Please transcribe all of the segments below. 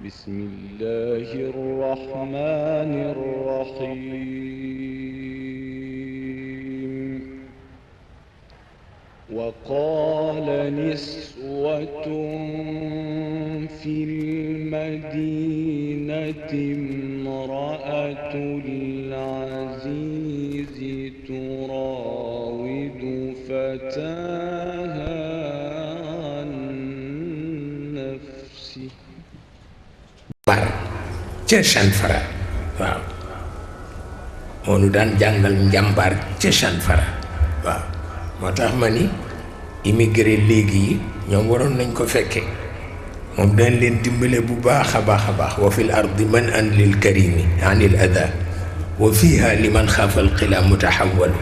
بسم الله الرحمن الرحيم وقال نسوة في المدينة امرأة العزيز تراود فتاها عن نفسه ca Chanfara waaw moo nu daan jàngal njàmbaar ca Chanfara waaw moo tax ma ni immigré léegi yi ñoom waroon nañ ko fekke moom dañ leen dimbale bu baax a baax a baax wa fil ardi man an lil karimi anil ada wa fiha liman xaafa alqila mutahawalu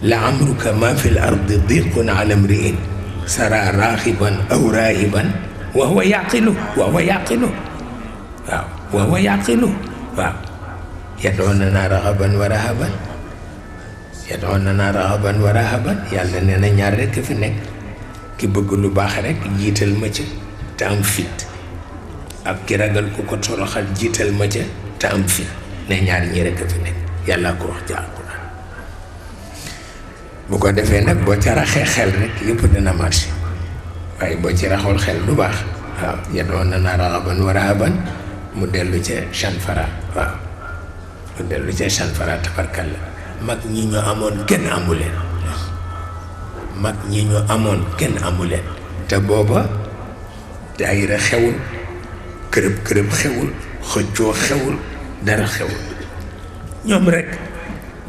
la amruka ma fi l ardi diqun ala mriin sara raaxiban aw raahiban wa huwa yaqilu waaw wa huwa yaqilu waaw yad'uunana raghaban wa rahaban yàlla nee na ñaar rekk fi nekk ki bëgg lu baax rekk jiital ma ca te am fit ak ki ragal ku ko toroxal jiital ma ca te am fit ne ñaar ñi rekk fi nekk yàlla ko wax ci alquran bu ko defee nag boo ca raxee xel rekk yëpp dina marché waaye boo ci raxul xel du baax waaw yad'uunana raghaban wa rahaban mu dellu ca Chanfara waaw mu dellu ca Chanfara tabarkalla mag ñi ñu amoon kenn amuleen mag ñi ñu amoon kenn amuleen te booba daayira xewul kërëb xewul xëccoo xewul dara xewul ñoom rekk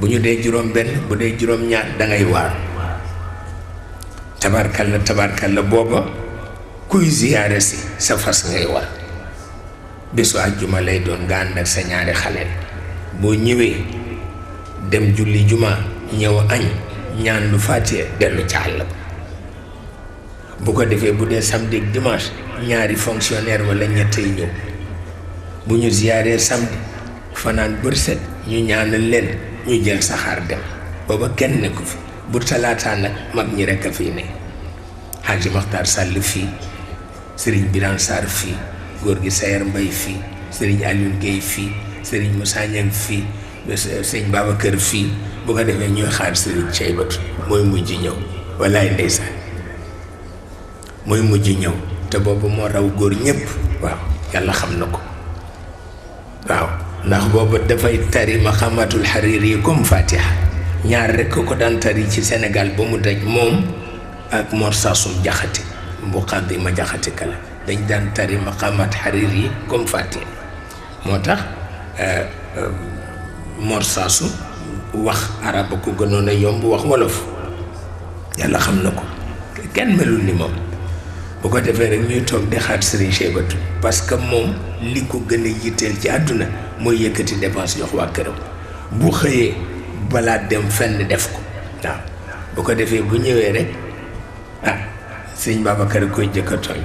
bu ñu dee juróom benn bu dee juróom ñaar dangay waar tabarkalla booba kuy ziyaare si sa fas ngay war bésu àjjuma lay doon nga ànd ak sa ñaari xale boo ñëwee dem julli juma ñëw añ ñaan lu fàttee dellu ca àll ba bu ko defee bu dee samedi ak dimanche ñaari fonctionnaire wala ñett yi ñëw bu ñu ziyaaree samedi fanaan bërset ñu ñaanal leen ñu jël saxaar dem booba kenn nekku fi bu talaataa nag mag ñi rekk a fii ne Haji Maxtaar Sàll fii Sëriñ Birane Sarr fii góor gi Sayer Mbay fii Sëriñ Aliou Guèye fii Sëriñ Moussa Niang fii sëñ Babacar fii bu ko defee ñuy xaar Sëriñ Ceybatu mooy mujj ñëw wallaay ndeysaan mooy mujj ñëw te boobu moo raw góor ñépp waaw yàlla xam na ko waaw ndax boobu dafay tari maqamatul xariir yi comme Fatiha ñaar rekk ko daan tari ci Sénégal ba mu daj moom ak Mor Saasum Jaxate bu xaddi ma jaxate kala dañ daan tari maqamat xariir yi comme Fatiha moo tax Mor Saasu wax arab ko gënoon a yomb wax wolof yàlla xam na ko kenn melul ni moom bu ko defee rek ñuy toog di xaar Serigne Cheybatu parce que moom li ko gën a yitteel ci àdduna mooy yëkkati dépense jox waa këram bu xëyee balaa dem fenn def ko waaw bu ko defee bu ñëwee rek sëñ Babacar koy jëkk a tooñ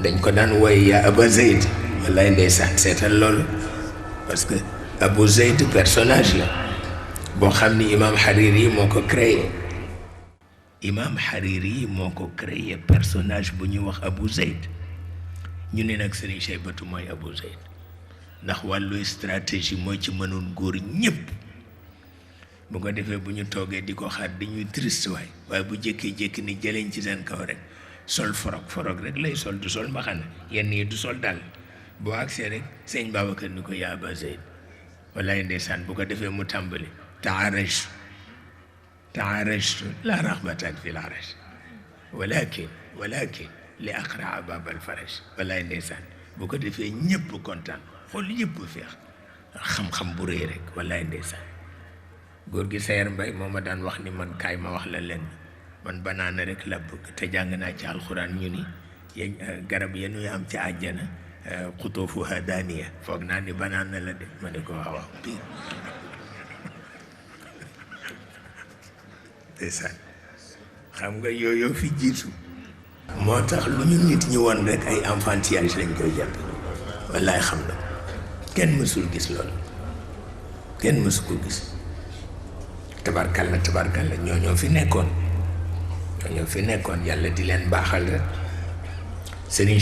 dañ ko daan woy yaa Aba Zayd wallaay ndeysaan seetal loolu parce que Abu Zayd personnage la boo xam ni Imam Hariri moo ko créé personnage bu ñuy wax Abu Zayd ñu ne nag Serigne Cheybatu mooy Abu Zayd ndax wàllu stratégie mooy ci mënoon góor ñépp bu ko defee bu ñu toogee di ko xaar dañuy triste waaye bu jékkee-jékki ni jëleñ ci seen kaw rek sol forog rek lay sol du sol mbaxana yenn yi du sol dal boo agsee rek sëñ Babacar ni ko yaa Aba Zayd wallaay ndeysaan bu ko defee mu tàmbali taarajtu la raxbatan fi laraj walakin li aqraa babal faraj wallaay ndeysaan bu ko defee ñëpp kontaan xool yëpp feex xam-xam bu rëy rek wallaay ndeysaan góor gi Sayer Mbay moo ma daan wax ni man kaay ma wax la leen man banaana rek la bëgg te jàng naa ci alxuraan ñu ni garab ya ñuy am ci àjjana xutoofuha daaniya foog naa ni banaana la de ma ne ko waaw biir ndeysaan xam nga yooyu fi jiitu moo tax lu ñu nit ñi woon rek ay enfantillage lañ koy jàpp wallaay xam na kenn mësul gis loolu kenn mësu ko gis tabarkalla ñoo fi nekkoon yàlla di leen baaxal rek Serigne